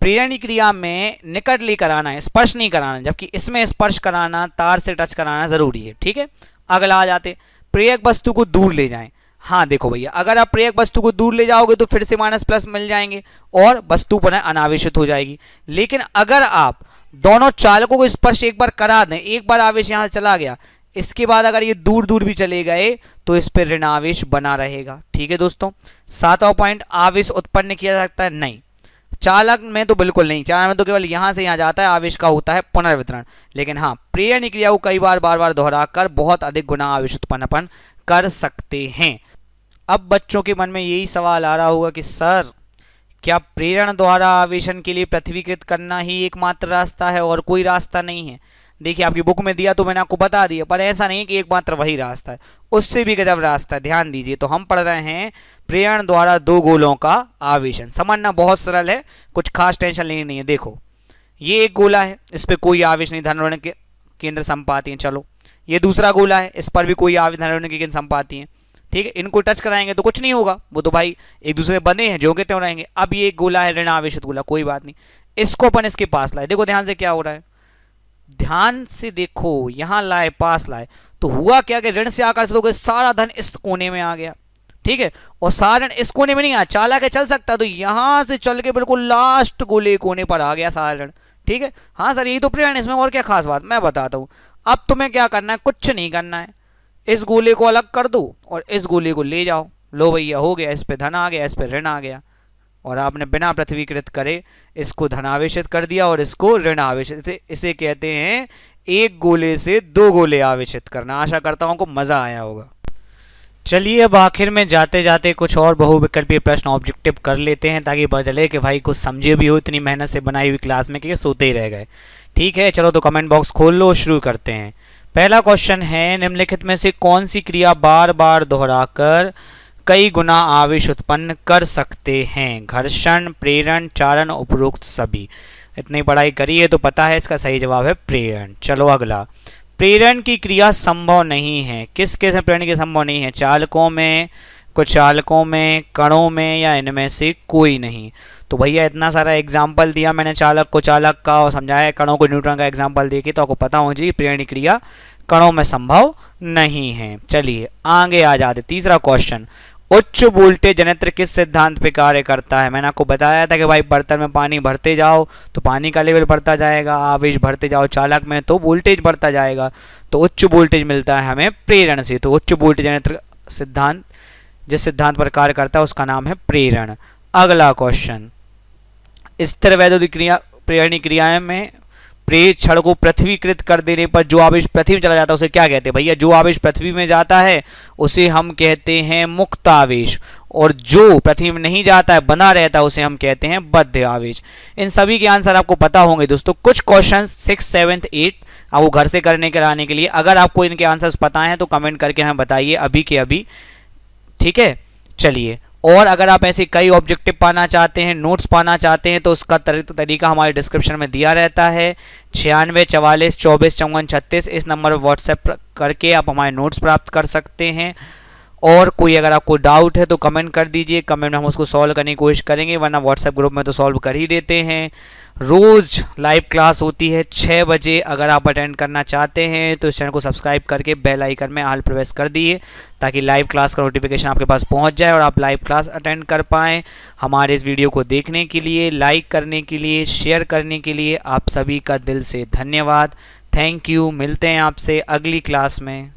Speaker 1: प्रेरण क्रिया में निकट लेकर आना है, स्पर्श नहीं कराना, जबकि इसमें स्पर्श कराना, तार से टच कराना जरूरी है, ठीक है। अगला आ जाते प्रेरक वस्तु को दूर ले जाएं। हाँ देखो भैया अगर आप प्रेरक वस्तु को दूर ले जाओगे तो फिर से माइनस प्लस मिल जाएंगे और वस्तु पुनः अनावेशित हो जाएगी। लेकिन अगर आप दोनों चालकों को स्पर्श एक बार करा दें, एक बार आवेश यहां से चला गया, इसके बाद अगर ये दूर दूर भी चले गए तो इस पर ऋणावेश बना रहेगा, ठीक है दोस्तों। सातवां पॉइंट, आवेश उत्पन्न किया जा सकता है, नहीं। चालक में तो बिल्कुल नहीं, चालक में तो केवल यहां से यहां जाता है, आवेश का होता है पुनर्वितरण। लेकिन हाँ प्रेरण क्रिया को कई बार बार दोहराकर बहुत अधिक गुना आवेश उत्पन्न कर सकते हैं। अब बच्चों के मन में यही सवाल आ रहा होगा कि सर क्या प्रेरण द्वारा आवेशन के लिए पृथ्वीकृत करना ही एकमात्र रास्ता है और कोई रास्ता नहीं है। देखिए आपकी बुक में दिया तो मैंने आपको बता दिया, पर ऐसा नहीं कि एकमात्र वही रास्ता है, उससे भी गजब रास्ता है। ध्यान दीजिए, तो हम पढ़ रहे हैं प्रेरण द्वारा दो गोलों का आवेशन। समझना बहुत सरल है, कुछ खास टेंशन लेनी नहीं है। देखो ये एक गोला है, इस पर कोई आवेश नहीं, धन ऋण के केंद्र संपाती हैं। चलो ये दूसरा गोला है, इस पर भी कोई आवेश धन ऋण के केंद्र संपाती हैं, ठीक है। इनको टच कराएंगे तो कुछ नहीं होगा, वो तो भाई एक दूसरे से बंधे हैं, जो के त्यों रहेंगे। अब ये एक गोला है ऋण आवेशित गोला, कोई बात नहीं, इसको अपन इसके पास लाए। देखो ध्यान से क्या हो रहा है, ध्यान से देखो, यहां लाए पास लाए तो हुआ क्या कि ऋण से आकर्षित हो गए, सारा धन इस कोने में आ गया, ठीक है। और सारा ऋण इस कोने में नहीं आया, चालक है चल सकता, तो यहां से चल के बिल्कुल लास्ट गोले कोने पर आ गया सारा ऋण, ठीक है। हाँ सर यही तो प्रेरण, इसमें और क्या खास बात, मैं बताता हूं। अब तुम्हें क्या करना है, कुछ नहीं करना है, इस गोले को अलग कर दो और इस गोले को ले जाओ। लो भैया हो गया, इस पे धन आ गया, इस पे ऋण आ गया, और आपने बिना पृथ्वीकृत करे इसको धनावेशित कर दिया और इसको ऋण आवेशित। इसे कहते हैं एक गोले से दो गोले आवेशित करना। आशा करता हूं को मजा आया होगा। चलिए अब आखिर में जाते जाते कुछ और बहुविकल्पीय प्रश्न ऑब्जेक्टिव कर लेते हैं, ताकि पता चले कि भाई कुछ समझे भी हो इतनी मेहनत से बनाई हुई क्लास में कि सोते ही रह गए, ठीक है। चलो तो कमेंट बॉक्स खोल लो, शुरू करते हैं। पहला क्वेश्चन है, निम्नलिखित में से कौन सी क्रिया बार बार दोहराकर कई गुना आवेश उत्पन्न कर सकते हैं। घर्षण, प्रेरण, चालन, उपरोक्त सभी। इतनी पढ़ाई करी है तो पता है इसका सही जवाब है प्रेरण। चलो अगला, प्रेरण की क्रिया संभव नहीं है। किस केस में प्रेरण की संभव नहीं है, चालकों में, कुछ चालकों में, कणों में, या इनमें से कोई नहीं। तो भैया इतना सारा एग्जाम्पल दिया मैंने चालक को चालक का और समझाया कणों को न्यूट्रॉन का एग्जाम्पल देके, तो आपको पता हो जी प्रेरण क्रिया कणों में संभव नहीं है। चलिए आगे आ जाते, तीसरा क्वेश्चन, उच्च वोल्टेज जनरेटर किस सिद्धांत पे कार्य करता है। मैंने आपको बताया था कि भाई बर्तन में पानी भरते जाओ तो पानी का लेवल बढ़ता जाएगा, आवेश भरते जाओ चालक में तो वोल्टेज बढ़ता जाएगा, तो उच्च वोल्टेज मिलता है हमें प्रेरण से। तो उच्च वोल्टेज जनरेटर सिद्धांत जिस सिद्धांत पर कार्य करता है उसका नाम है प्रेरण। अगला क्वेश्चन, स्थिर वैद्युतिक क्रिया प्रेरणीय क्रियाएं में प्रेरित क्षण को पृथ्वीकृत कर देने पर जो आवेश पृथ्वी में चला जाता है उसे क्या कहते हैं। भैया जो आवेश पृथ्वी में जाता है उसे हम कहते हैं मुक्त आवेश, और जो पृथ्वी में नहीं जाता है बना रहता है उसे हम कहते हैं बद्ध आवेश। इन सभी के आंसर आपको पता होंगे दोस्तों। कुछ क्वेश्चन 6, 7, 8 आपको घर से करने कराने के लिए, अगर आपको इनके आंसर्स पता हैं तो कमेंट करके हमें बताइए अभी के अभी, ठीक है। चलिए, और अगर आप ऐसे कई ऑब्जेक्टिव पाना चाहते हैं, नोट्स पाना चाहते हैं, तो उसका तरीका हमारे डिस्क्रिप्शन में दिया रहता है। 96 44 24 54 36 इस नंबर पर व्हाट्सएप करके आप हमारे नोट्स प्राप्त कर सकते हैं। और कोई अगर आपको डाउट है तो कमेंट कर दीजिए, कमेंट में हम उसको सॉल्व करने की कोशिश करेंगे, वरना व्हाट्सएप ग्रुप में तो सॉल्व कर ही देते हैं। रोज़ लाइव क्लास होती है 6 बजे। अगर आप अटेंड करना चाहते हैं तो इस चैनल को सब्सक्राइब करके बेल आइकन में ऑल प्रेस कर दिए, ताकि लाइव क्लास का नोटिफिकेशन आपके पास पहुंच जाए और आप लाइव क्लास अटेंड कर पाएँ। हमारे इस वीडियो को देखने के लिए, लाइक करने के लिए, शेयर करने के लिए आप सभी का दिल से धन्यवाद। Thank you. मिलते हैं आपसे अगली क्लास में।